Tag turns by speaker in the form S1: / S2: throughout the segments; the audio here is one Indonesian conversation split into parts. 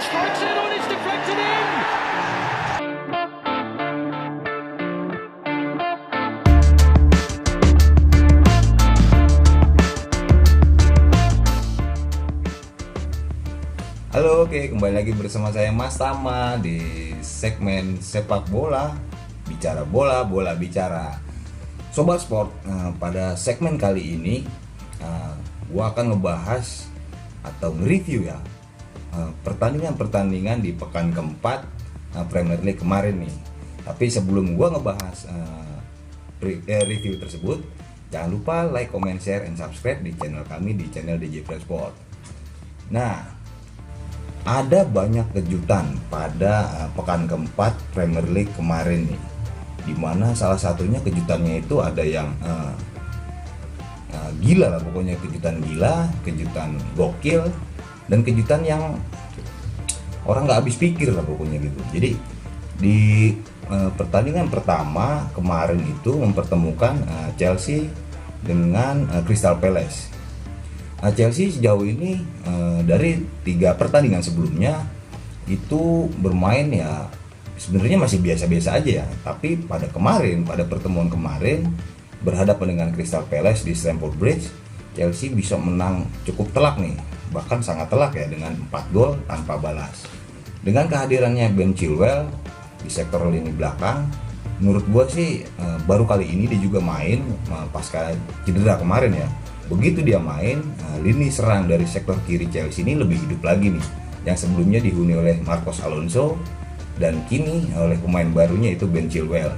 S1: Strikes it on, it's deflected in.
S2: Halo, oke, kembali lagi bersama saya Mas Tama di segmen sepak bola, bicara bola, bola bicara. Sobat Sport, pada segmen kali ini gua akan ngebahas atau nge-review ya pertandingan-pertandingan di pekan keempat Premier League kemarin nih. Tapi sebelum gua ngebahas review tersebut, jangan lupa like, comment, share, and subscribe di channel kami di channel DJ Flash Sport. Nah, ada banyak kejutan pada pekan keempat Premier League kemarin nih, dimana salah satunya kejutannya itu ada yang gila lah, pokoknya kejutan gila, kejutan gokil, dan kejutan yang orang nggak habis pikir lah pokoknya gitu. Jadi di pertandingan pertama kemarin itu mempertemukan Chelsea dengan Crystal Palace. Chelsea sejauh ini dari 3 pertandingan sebelumnya itu bermain ya sebenarnya masih biasa-biasa aja ya. Tapi pada pertemuan kemarin berhadapan dengan Crystal Palace di Stamford Bridge, Chelsea bisa menang cukup telak nih, bahkan sangat telak ya, dengan 4 gol tanpa balas. Dengan kehadirannya Ben Chilwell di sektor lini belakang, menurut gua sih baru kali ini dia juga main pasca cedera kemarin ya. Begitu dia main, lini serang dari sektor kiri Chelsea ini lebih hidup lagi nih, yang sebelumnya dihuni oleh Marcos Alonso dan kini oleh pemain barunya itu Ben Chilwell.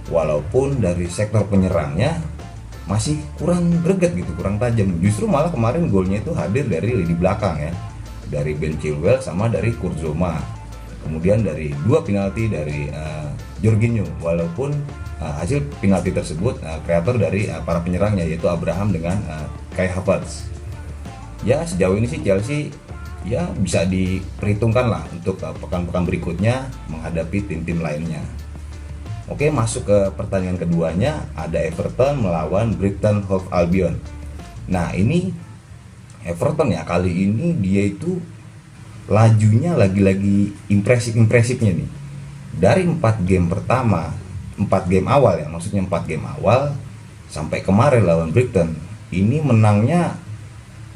S2: Walaupun dari sektor penyerangnya masih kurang greget gitu, kurang tajam. Justru malah kemarin golnya itu hadir dari lini belakang ya, dari Ben Chilwell sama dari Kurt Zouma. Kemudian dari 2 penalti dari Jorginho, walaupun hasil penalti tersebut kreator dari para penyerangnya yaitu Abraham dengan Kai Havertz. Ya sejauh ini sih Chelsea ya bisa diperhitungkan lah untuk pekan-pekan berikutnya menghadapi tim-tim lainnya. Oke, masuk ke pertandingan keduanya, ada Everton melawan Brighton Hove Albion. Nah ini Everton ya, kali ini dia itu lajunya lagi-lagi impresifnya nih. Dari 4 game pertama, 4 game awal ya, maksudnya 4 game awal sampai kemarin lawan Brighton, ini menangnya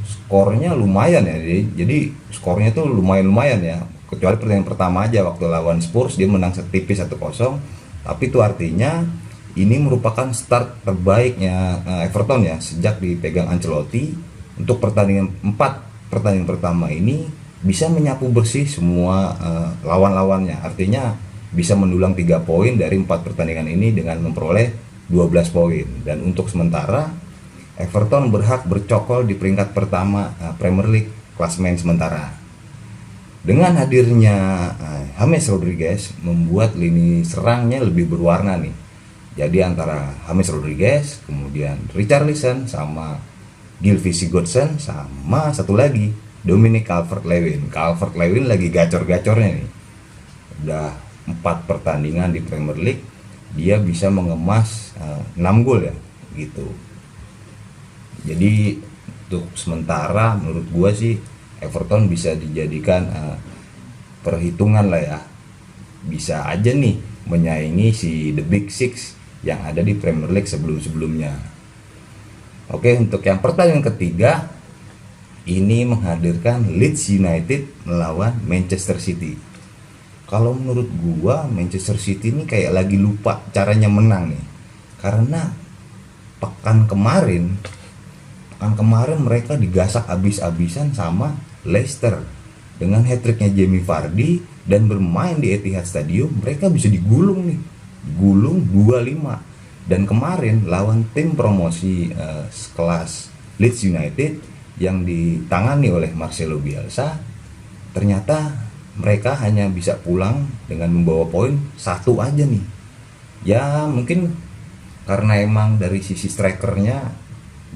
S2: skornya lumayan ya. Jadi skornya tuh lumayan ya. Kecuali pertandingan pertama aja waktu lawan Spurs dia menang setipis 1-0. Tapi itu artinya ini merupakan start terbaiknya Everton ya sejak dipegang Ancelotti. Untuk pertandingan 4 pertandingan pertama ini bisa menyapu bersih semua lawan-lawannya. Artinya bisa mendulang 3 poin dari 4 pertandingan ini dengan memperoleh 12 poin. Dan untuk sementara Everton berhak bercokol di peringkat pertama Premier League klasemen sementara. Dengan hadirnya James Rodriguez membuat lini serangnya lebih berwarna nih. Jadi antara James Rodriguez, kemudian Richarlison sama Gylfi Sigurdsson, sama satu lagi Dominic Calvert-Lewin. Calvert-Lewin lagi gacor-gacornya nih. Udah 4 pertandingan di Premier League dia bisa mengemas 6 gol ya gitu. Jadi untuk sementara menurut gua sih Everton bisa dijadikan perhitungan lah ya, bisa aja nih menyaingi si The Big Six yang ada di Premier League sebelum-sebelumnya. Oke, untuk yang pertandingan ketiga ini menghadirkan Leeds United melawan Manchester City. Kalau menurut gua Manchester City ini kayak lagi lupa caranya menang nih. Karena pekan kemarin mereka digasak habis-habisan sama Leicester. Dengan hat-tricknya Jamie Vardy dan bermain di Etihad Stadium, mereka bisa digulung nih. Digulung 2-5. Dan kemarin lawan tim promosi sekelas Leeds United yang ditangani oleh Marcelo Bielsa, ternyata mereka hanya bisa pulang dengan membawa poin 1 aja nih. Ya mungkin karena emang dari sisi strikernya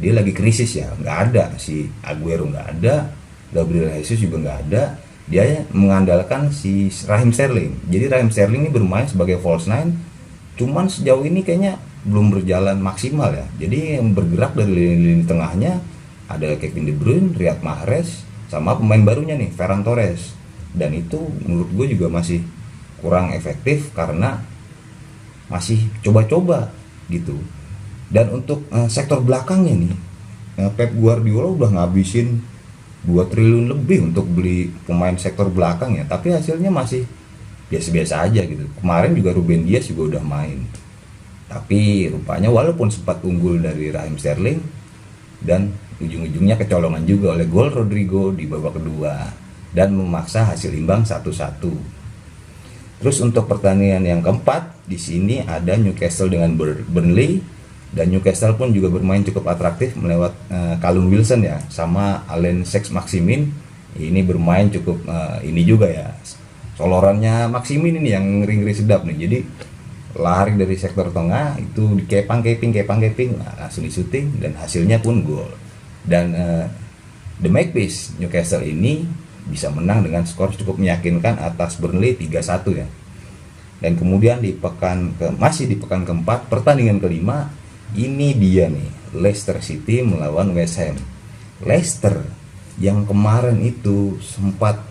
S2: dia lagi krisis ya, nggak ada si Aguero, nggak ada Gabriel Jesus juga nggak ada. Dia mengandalkan si Raheem Sterling. Jadi Raheem Sterling ini bermain sebagai false nine, cuman sejauh ini kayaknya belum berjalan maksimal ya. Jadi yang bergerak dari lini tengahnya ada Kevin De Bruyne, Riyad Mahrez, sama pemain barunya nih Ferran Torres. dan itu menurut gue juga masih kurang efektif karena masih coba-coba gitu. Dan untuk sektor belakangnya nih, Pep Guardiola udah ngabisin 2 triliun lebih untuk beli pemain sektor belakang ya, tapi hasilnya masih biasa-biasa aja gitu. Kemarin juga Ruben Dias juga udah main, tapi rupanya walaupun sempat unggul dari Raheem Sterling, dan ujung-ujungnya kecolongan juga oleh gol Rodrigo di babak kedua dan memaksa hasil imbang 1-1. Terus untuk pertandingan yang keempat, di sini ada Newcastle dengan Burnley, dan Newcastle pun juga bermain cukup atraktif melewat Callum Wilson ya, sama Allen Saint-Maximin. Ini bermain cukup ini juga ya, solorannya Maximin ini yang ngeri-ngeri sedap nih. Jadi lari dari sektor tengah itu dikepang-keping, langsung disuting dan hasilnya pun gol. Dan The Magpies Newcastle ini bisa menang dengan skor cukup meyakinkan atas Burnley 3-1 ya. Dan kemudian masih di pekan keempat, pertandingan kelima, ini dia nih, Leicester City melawan West Ham. Leicester yang kemarin itu sempat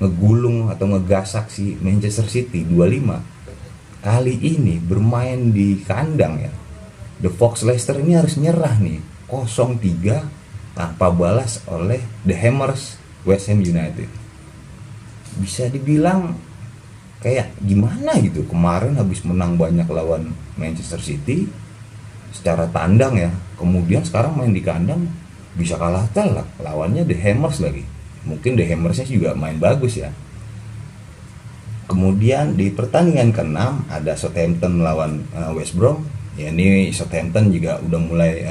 S2: ngegulung atau ngegasak si Manchester City 2-5, kali ini bermain di kandang ya. The Fox Leicester ini harus nyerah nih 0-3 tanpa balas oleh The Hammers West Ham United. Bisa dibilang kayak gimana gitu, kemarin habis menang banyak lawan Manchester City secara tandang ya, kemudian sekarang main di kandang bisa kalah telak, lawannya The Hammers lagi. Mungkin The Hammersnya juga main bagus ya. Kemudian di pertandingan ke-6 ada Southampton melawan West Brom. Ya, ini Southampton juga udah mulai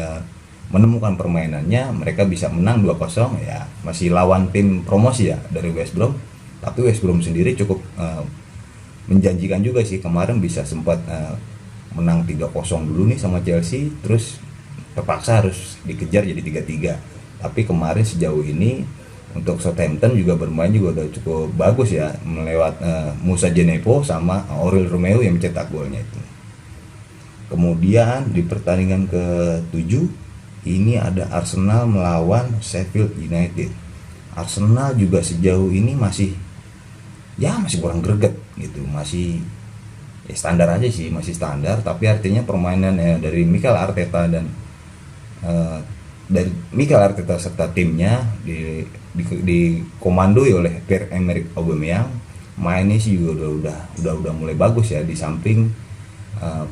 S2: menemukan permainannya, mereka bisa menang 2-0 ya, masih lawan tim promosi ya dari West Brom. Tapi West Brom sendiri cukup menjanjikan juga sih, kemarin bisa sempat menang 3-0 dulu nih sama Chelsea, terus terpaksa harus dikejar jadi 3-3. Tapi kemarin sejauh ini untuk Southampton juga bermain juga udah cukup bagus ya, melewat Musa Jenepo sama Aurel Romeo yang mencetak golnya itu. Kemudian di pertandingan ke-7 ini ada Arsenal melawan Sheffield United. Arsenal juga sejauh ini masih kurang greget gitu, masih ya standar aja sih, masih standar. Tapi artinya permainan dari Mikel Arteta dan serta timnya dikomandoi oleh Pierre-Emerick Aubameyang, mainnya sih juga udah mulai bagus ya. Di samping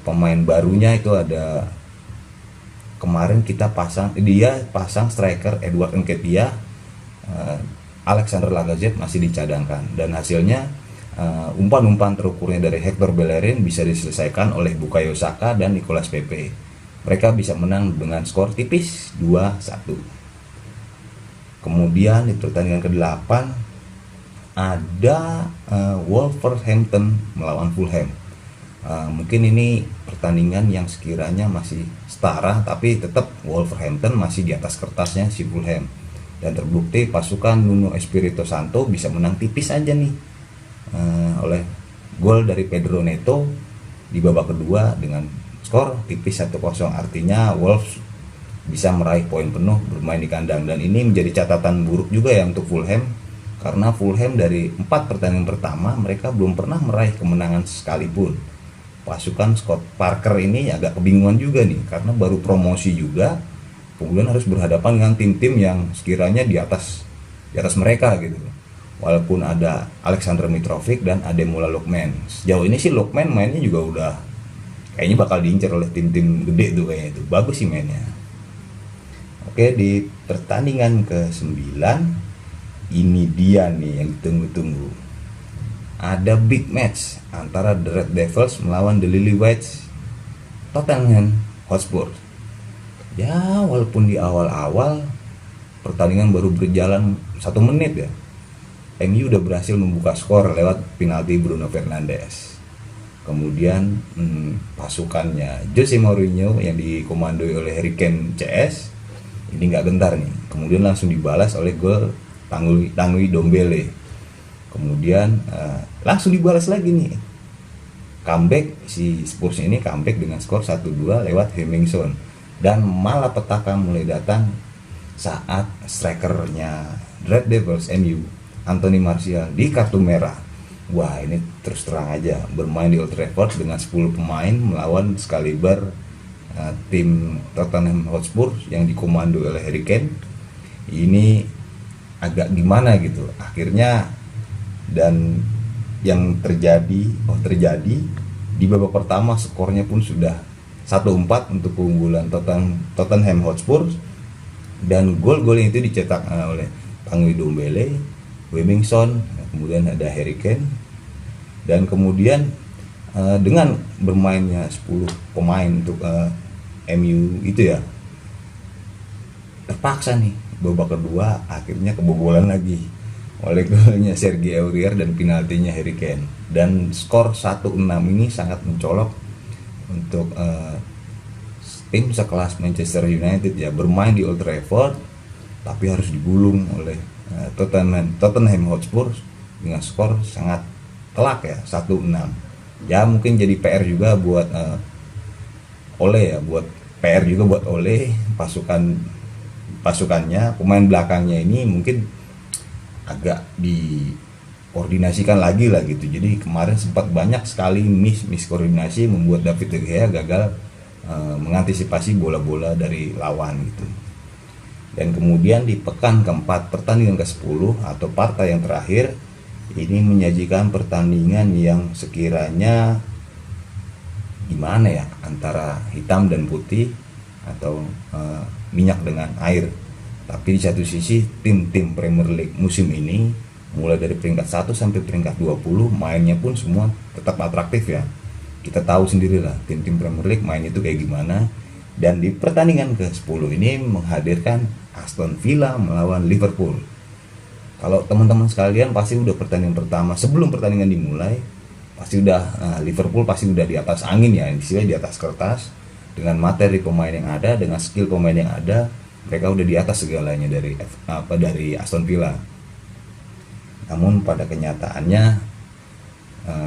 S2: pemain barunya itu ada, kemarin dia pasang striker Edouard Nketiah, Alexander Lacazette masih dicadangkan, dan hasilnya umpan-umpan terukurnya dari Hector Bellerin bisa diselesaikan oleh Bukayo Saka dan Nicolas Pepe. Mereka bisa menang dengan skor tipis 2-1. Kemudian di pertandingan ke-8 ada Wolverhampton melawan Fulham. Mungkin ini pertandingan yang sekiranya masih setara, tapi tetap Wolverhampton masih di atas kertasnya si Fulham. Dan terbukti pasukan Nuno Espirito Santo bisa menang tipis aja nih oleh gol dari Pedro Neto di babak kedua dengan skor tipis 1-0. Artinya Wolves bisa meraih poin penuh bermain di kandang, dan ini menjadi catatan buruk juga ya untuk Fulham, karena Fulham dari 4 pertandingan pertama mereka belum pernah meraih kemenangan sekalipun. Pasukan Scott Parker ini agak kebingungan juga nih, karena baru promosi juga, kemudian harus berhadapan dengan tim-tim yang sekiranya di atas mereka gitu. Walaupun ada Alexander Mitrovic dan Ademola Lookman, sejauh ini sih Lookman mainnya juga udah kayaknya bakal diincar oleh tim-tim gede tuh kayaknya, itu bagus sih mainnya. Oke, di pertandingan ke-9 ini dia nih yang ditunggu-tunggu. Ada big match antara The Red Devils melawan The Lily-Whites Tottenham Hotspur. Ya, walaupun di awal-awal pertandingan baru berjalan 1 menit ya, MU udah berhasil membuka skor lewat penalti Bruno Fernandes. Kemudian pasukannya Jose Mourinho yang dikomandoi oleh Harry Kane CS ini nggak gentar nih, kemudian langsung dibalas oleh gol Tanguy Ndombele. Kemudian langsung dibalas lagi nih, comeback si Spurs ini, comeback dengan skor 1-2 lewat Hemmingson. Dan malapetaka mulai datang saat strikernya Red Devils MU Anthony Martial di kartu merah. Wah, ini terus terang aja, bermain di Old Trafford dengan 10 pemain melawan Excalibur, tim Tottenham Hotspur yang dikomando oleh Harry Kane. Ini agak gimana gitu akhirnya, dan yang terjadi di babak pertama skornya pun sudah 1-4 untuk keunggulan Tottenham Hotspur, dan gol-gol itu dicetak oleh Tanguy Ndombele, Wellington, kemudian ada Harry Kane, dan kemudian dengan bermainnya 10 pemain untuk MU itu ya, terpaksa nih babak kedua akhirnya kebobolan lagi oleh golnya Serge Aurier dan penaltinya Harry Kane, dan skor 1-6 ini sangat mencolok untuk tim sekelas Manchester United ya, bermain di Old Trafford tapi harus digulung oleh Tottenham Hotspur dengan skor sangat telak ya, 1-6. Ya mungkin jadi PR juga buat Ole, pasukannya, pemain belakangnya ini mungkin agak dikoordinasikan lagi lah gitu. Jadi kemarin sempat banyak sekali miskoordinasi membuat David De Gea gagal mengantisipasi bola-bola dari lawan gitu. Dan kemudian di pekan keempat pertandingan ke-10 atau partai yang terakhir ini menyajikan pertandingan yang sekiranya gimana ya, antara hitam dan putih atau minyak dengan air. Tapi di satu sisi tim-tim Premier League musim ini mulai dari peringkat 1 sampai peringkat 20 mainnya pun semua tetap atraktif ya. Kita tahu sendirilah tim-tim Premier League main itu kayak gimana. Dan di pertandingan ke-10 ini menghadirkan Aston Villa melawan Liverpool. Kalau teman-teman sekalian pasti udah pertandingan pertama, sebelum pertandingan dimulai pasti udah Liverpool pasti udah di atas angin ya, istilahnya di atas kertas, dengan materi pemain yang ada, dengan skill pemain yang ada, mereka udah di atas segalanya dari Aston Villa. Namun pada kenyataannya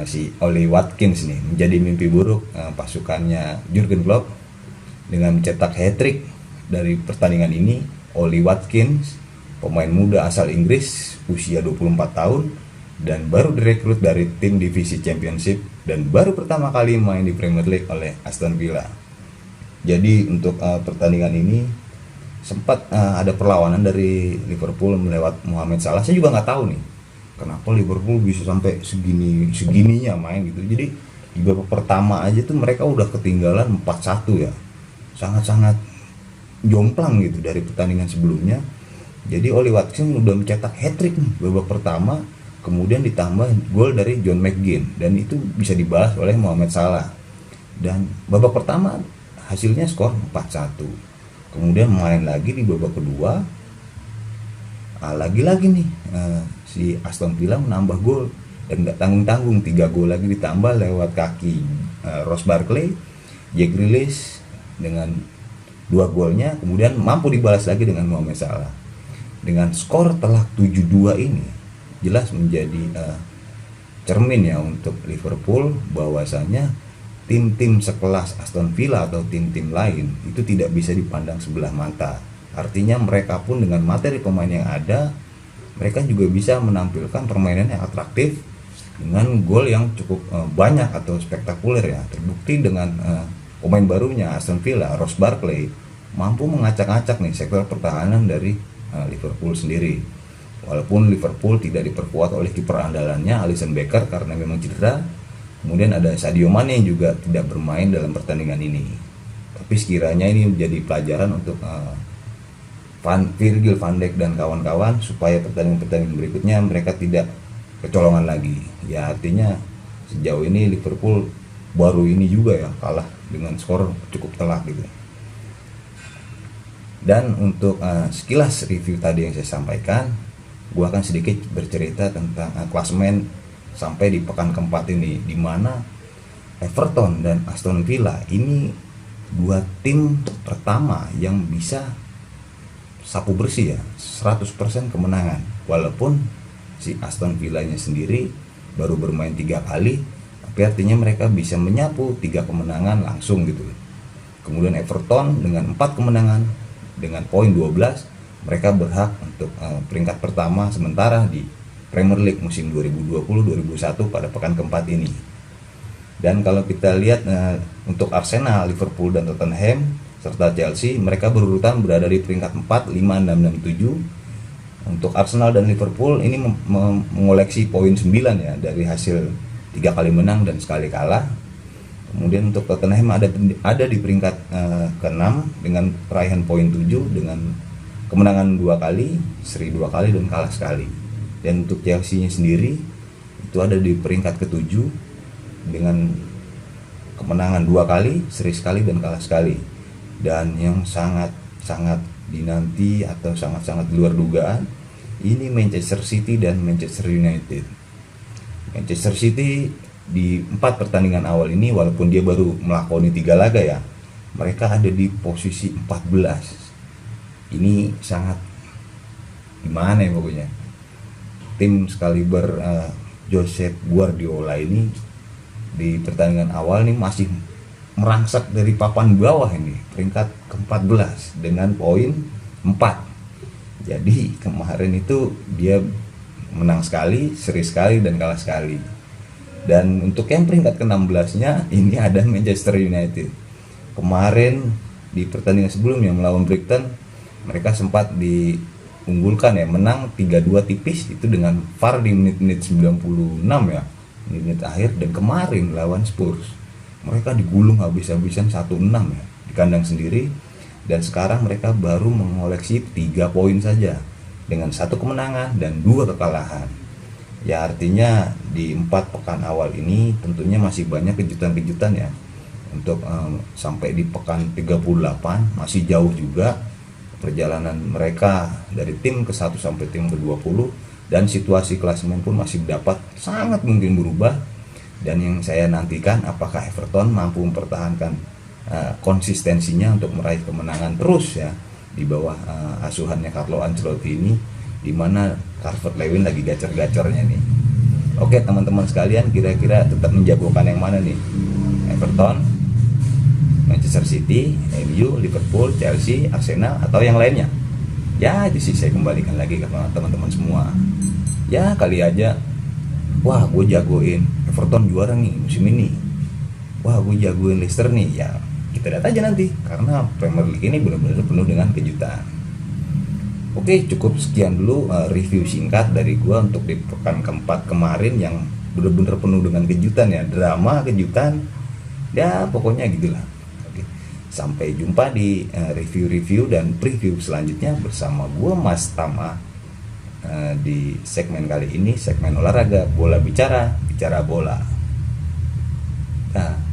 S2: si Oli Watkins nih menjadi mimpi buruk pasukannya Jurgen Klopp dengan mencetak hat-trick dari pertandingan ini. Oli Watkins, pemain muda asal Inggris, usia 24 tahun dan baru direkrut dari tim divisi Championship dan baru pertama kali main di Premier League oleh Aston Villa. Jadi untuk pertandingan ini sempat ada perlawanan dari Liverpool melewat Mohamed Salah. Saya juga nggak tahu nih kenapa Liverpool bisa sampai segininya main gitu. Jadi di babak pertama aja tuh mereka udah ketinggalan 4-1 ya, sangat-sangat jomplang gitu dari pertandingan sebelumnya. Jadi Oli Watkins udah mencetak hat-trick nih babak pertama, kemudian ditambah gol dari John McGinn, dan itu bisa dibalas oleh Mohamed Salah. Dan babak pertama hasilnya skor 4-1. Kemudian main lagi di babak kedua, lagi-lagi nih si Aston Villa menambah gol dan nggak tanggung-tanggung, 3 gol lagi ditambah lewat kaki Ross Barkley. Jack Grealish dengan 2 golnya kemudian mampu dibalas lagi dengan Mohamed Salah. Dengan skor telak 7-2 ini jelas menjadi cermin ya untuk Liverpool bahwasanya tim-tim sekelas Aston Villa atau tim-tim lain itu tidak bisa dipandang sebelah mata. Artinya mereka pun dengan materi pemain yang ada, mereka juga bisa menampilkan permainan yang atraktif dengan gol yang cukup banyak atau spektakuler ya. Terbukti dengan pemain barunya Aston Villa, Ross Barkley, mampu mengacak-acak nih sektor pertahanan dari Liverpool sendiri. Walaupun Liverpool tidak diperkuat oleh kiper andalannya Alisson Becker karena memang cedera. Kemudian ada Sadio Mane yang juga tidak bermain dalam pertandingan ini. Tapi sekiranya ini menjadi pelajaran untuk Virgil van Dijk dan kawan-kawan supaya pertandingan-pertandingan berikutnya mereka tidak kecolongan lagi. Ya artinya sejauh ini Liverpool baru ini juga ya kalah dengan skor cukup telak gitu. Dan untuk sekilas review tadi yang saya sampaikan, gue akan sedikit bercerita tentang klasemen sampai di pekan keempat ini, di mana Everton dan Aston Villa ini 2 tim pertama yang bisa sapu bersih ya, 100% kemenangan. Walaupun si Aston Villanya sendiri baru bermain 3 kali, tapi artinya mereka bisa menyapu 3 kemenangan langsung gitu. Kemudian Everton dengan 4 kemenangan dengan poin 12, mereka berhak untuk peringkat pertama sementara di Premier League musim 2020-2021 pada pekan keempat ini. Dan kalau kita lihat untuk Arsenal, Liverpool dan Tottenham serta Chelsea, mereka berurutan berada di peringkat 4, 5, 6, dan 7. Untuk Arsenal dan Liverpool ini mengoleksi poin 9 ya dari hasil 3 kali menang dan sekali kalah. Kemudian untuk Tottenham ada di peringkat ke-6 dengan raihan poin 7 dengan kemenangan 2 kali, seri 2 kali dan kalah sekali. Dan untuk Chelsea-nya sendiri itu ada di peringkat ke-7 dengan kemenangan 2 kali, seri sekali dan kalah sekali. Dan yang sangat dinanti atau sangat luar dugaan, ini Manchester City dan Manchester United. Manchester City di 4 pertandingan awal ini, walaupun dia baru melakoni 3 laga ya, mereka ada di posisi 14. Ini sangat gimana ya pokoknya. Tim sekaliber Josep Guardiola ini di pertandingan awal nih masih merangsak dari papan bawah ini, peringkat ke-14 dengan poin 4. Jadi kemarin itu dia menang sekali, seri sekali dan kalah sekali. Dan untuk yang peringkat ke-16-nya ini ada Manchester United. Kemarin di pertandingan sebelumnya melawan Brighton, mereka sempat diunggulkan ya, menang 3-2 tipis itu dengan VAR di menit-menit 96 ya, menit akhir. Dan kemarin lawan Spurs mereka digulung habis-habisan 1-6 ya di kandang sendiri, dan sekarang mereka baru mengoleksi 3 poin saja dengan 1 kemenangan dan 2 kekalahan. Ya artinya di 4 pekan awal ini tentunya masih banyak kejutan-kejutan ya. Untuk sampai di pekan 38 masih jauh juga perjalanan mereka dari tim ke-1 sampai tim ke-20, dan situasi klasemen pun masih dapat sangat mungkin berubah. Dan yang saya nantikan, apakah Everton mampu mempertahankan konsistensinya untuk meraih kemenangan terus ya di bawah asuhannya Carlo Ancelotti ini, di mana Calvert-Lewin lagi gacor-gacornya nih. Oke teman-teman sekalian, kira-kira tetap menjagokan yang mana nih? Everton, Manchester City, MU, Liverpool, Chelsea, Arsenal, atau yang lainnya? Ya itu sih saya kembalikan lagi ke teman-teman semua. Ya kali aja, wah gue jagoin Everton juara nih musim ini, wah gue jagoin Leicester nih. Ya kita lihat aja nanti, karena Premier League ini benar-benar penuh dengan kejutan. Oke, cukup sekian dulu review singkat dari gue untuk di pekan keempat kemarin yang benar-benar penuh dengan kejutan ya, drama, kejutan, ya pokoknya gitulah. Oke, sampai jumpa di review-review dan preview selanjutnya bersama gue Mas Tama di segmen kali ini, segmen olahraga bola bicara bola. Nah.